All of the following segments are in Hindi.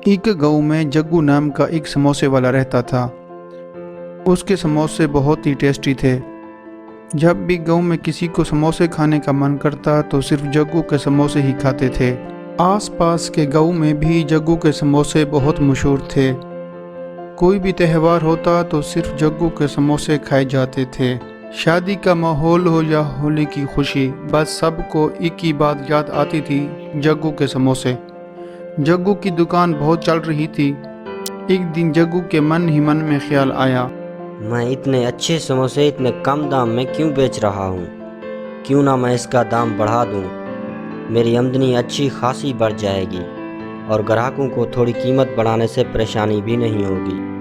एक गांव में जग्गू नाम का एक समोसे वाला रहता था। उसके समोसे बहुत ही टेस्टी थे। जब भी गांव में किसी को समोसे खाने का मन करता तो सिर्फ जग्गू के समोसे ही खाते थे। आसपास के गांव में भी जग्गू के समोसे बहुत मशहूर थे। कोई भी त्यौहार होता तो सिर्फ जग्गू के समोसे खाए जाते थे। शादी का माहौल हो या होली की खुशी, बस सबको एक ही बात याद आती थी, जग्गू के समोसे। जग्गू की दुकान बहुत चल रही थी। एक दिन जग्गू के मन ही मन में ख्याल आया, मैं इतने अच्छे समोसे इतने कम दाम में क्यों बेच रहा हूँ? क्यों ना मैं इसका दाम बढ़ा दूँ? मेरी आमदनी अच्छी खासी बढ़ जाएगी और ग्राहकों को थोड़ी कीमत बढ़ाने से परेशानी भी नहीं होगी।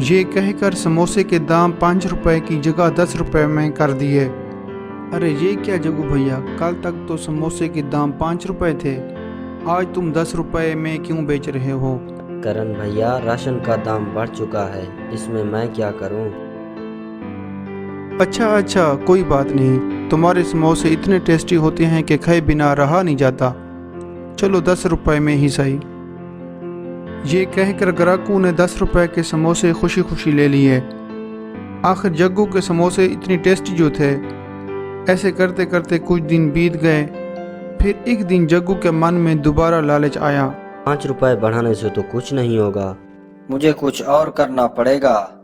ये कहकर समोसे के दाम 5 रुपए की जगह 10 रुपए में कर दिए। अरे ये क्या जग्गू भैया, कल तक तो समोसे के दाम 5 रुपए थे, आज तुम 10 रुपए में क्यों बेच रहे हो? करण भैया, राशन का दाम बढ़ चुका है, इसमें मैं क्या करूं? अच्छा, कोई बात नहीं। तुम्हारे समोसे इतने टेस्टी होते हैं कि खाए बिना रहा नहीं जाता। चलो 10 रुपए में ही सही। ये कहकर ग्राहकों ने 10 रुपए के समोसे खुशी खुशी ले लिए। आखिर जग्गू के समोसे इतनी टेस्टी जो थे। ऐसे करते करते कुछ दिन बीत गए। फिर एक दिन जग्गू के मन में दोबारा लालच आया। 5 रुपए बढ़ाने से तो कुछ नहीं होगा, मुझे कुछ और करना पड़ेगा।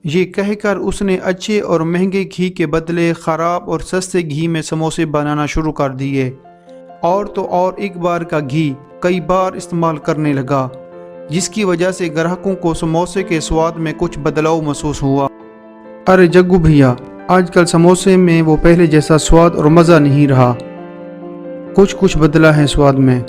ये कहकर उसने अच्छे और महंगे घी के बदले खराब और सस्ते घी में समोसे बनाना शुरू कर दिए। और तो और एक बार का घी कई बार इस्तेमाल करने लगा, जिसकी वजह से ग्राहकों को समोसे के स्वाद में कुछ बदलाव महसूस हुआ। अरे जग्गू भैया, आजकल समोसे में वो पहले जैसा स्वाद और मज़ा नहीं रहा, कुछ बदला है स्वाद में।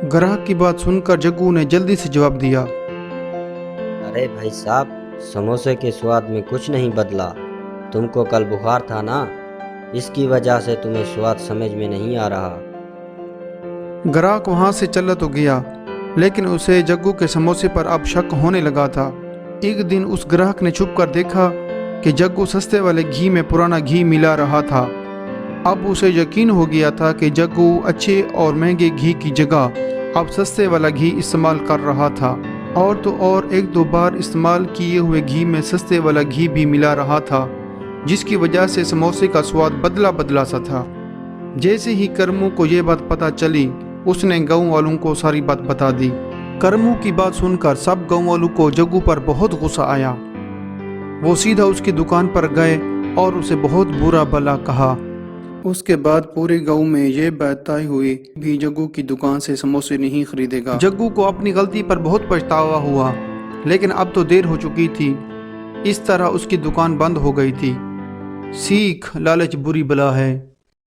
ग्राहक की बात सुनकर जग्गू ने जल्दी से जवाब दिया, अरे भाई साहब, समोसे के स्वाद में कुछ नहीं बदला। तुमको कल बुखार था ना, इसकी वजह से तुम्हें स्वाद समझ में नहीं आ रहा। ग्राहक वहां से चला तो गया, लेकिन उसे जग्गू के समोसे पर अब शक होने लगा था। एक दिन उस ग्राहक ने छुप कर देखा कि जग्गू सस्ते वाले घी में पुराना घी मिला रहा था। अब उसे यकीन हो गया था कि जग्गू अच्छे और महंगे घी की जगह अब सस्ते वाला घी इस्तेमाल कर रहा था। और तो और एक दो बार इस्तेमाल किए हुए घी में सस्ते वाला घी भी मिला रहा था, जिसकी वजह से समोसे का स्वाद बदला बदला सा था। जैसे ही करमू को ये बात पता चली, उसने गाँव वालों को सारी बात बता दी। करमू की बात सुनकर सब गाँव वालों को जग्गू पर बहुत गुस्सा आया। वो सीधा उसकी दुकान पर गए और उसे बहुत बुरा भला कहा। उसके बाद पूरे गांव में ये बात तय हुई भी जग्गू की दुकान से समोसे नहीं खरीदेगा। जग्गू को अपनी गलती पर बहुत पछतावा हुआ, लेकिन अब तो देर हो चुकी थी। इस तरह उसकी दुकान बंद हो गई थी। सीख, लालच बुरी बला है।